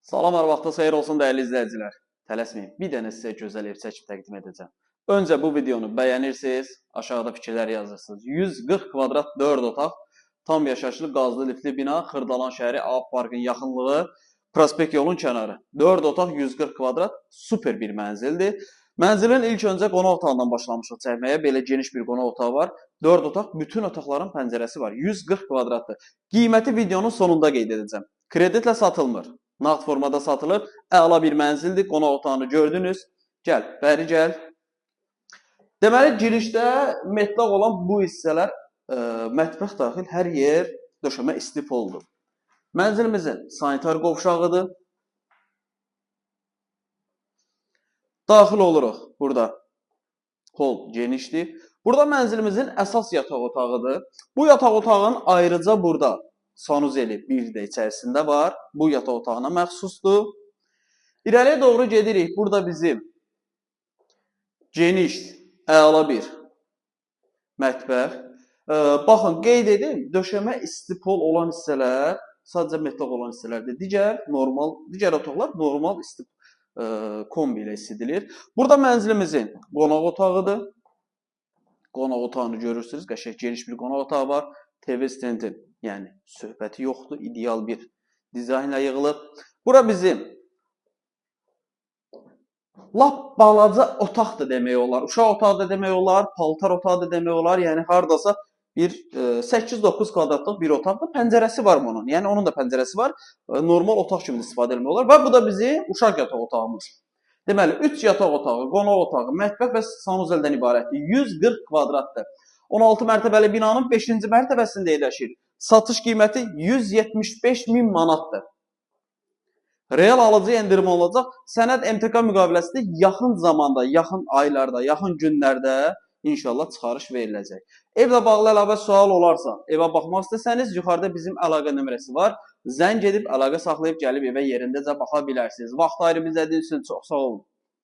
Salam, hər vaxtınız xeyir olsun dəyərli izləyicilər. Tələsməyin, bir dənə sizə gözəl ev çəkib təqdim edəcəm. Öncə bu videonu bəyənirsiniz, aşağıda fikirlər yazırsınız. 140 kvadrat 4 otaq, tam yaşayışlı qazlı liftli bina, Xırdalan şəhəri, A parkın yaxınlığı, prospekt yolun kənarı. 4 otaq 140 kvadrat, super bir mənzildir. Mənzilin ilk öncə qonaq otağından başlamışıq çəkməyə. Belə geniş bir qonaq otağı var. 4 otaq, bütün otaqların pəncərəsi var. 140 kvadratdır. Qiyməti videonun sonunda qeyd edəcəm. Kreditlə satılmır. Nağd formada satılır. Əla bir mənzildir. Qonaq otağını gördünüz. Gəl, bəri gəl. Deməli, girişdə metlaq olan bu hissələr mətbəx daxil hər yer döşəmə isti poldur. Mənzilimizin sanitar qovşağıdır. Daxil oluruq. Burada hol genişdir. Burada mənzilimizin əsas yataq otağıdır. Bu yataq otağın ayrıca burada sanuzeli bir də içərisində var. Bu yataq otağına məxsusdur. İrəliyə doğru gedirik. Burada bizim geniş, əla bir mətbəx. Baxın, qeyd edim, döşəmə istipol olan hissələr sadəcə metlaq olan hissələrdir. Digər otaqlar normal kombi ilə isidilir. Burada mənzilimizin qonaq otağıdır. Qonaq otağını görürsünüz. Qəşəng geniş bir qonaq otağı var. TV stendin, yəni söhbəti yoxdur. İdeal bir dizaynla yığılıb. Bura bizim lap balaca otaq da demək olar. Uşaq otağı da demək olar. Paltar otağı da demək olar. Yəni hardasa bir 8-9 kvadratlıq bir otaqda pəncərəsi var bunun. Yəni onun da pəncərəsi var. Normal otaq kimi istifadə etmək olar. Və bu da bizim uşaq yataq otağımız. Deməli, 3 yataq otağı, qonaq otağı, mətbəx və sanuzeldən ibarətdir. 140 kvadratdır. 16 mərtəbəli binanın 5-ci mərtəbəsində yerləşir. Satış qiyməti 175.000 manatdır. Real alıcı endirim olacaq. Sənəd MTK müqaviləsində yaxın zamanda, yaxın aylarda, yaxın günlərdə İnşallah çıxarış veriləcək. Evlə bağlı əlavə sual olarsa, evə baxmaq istəsəniz, yuxarıda bizim əlaqə nömrəsi var. Zəng edib əlaqə saxlayıb gəlib evə yerindəcə baxa bilərsiniz. Vaxt ayırıb izlədiyiniz üçün çox sağ olun.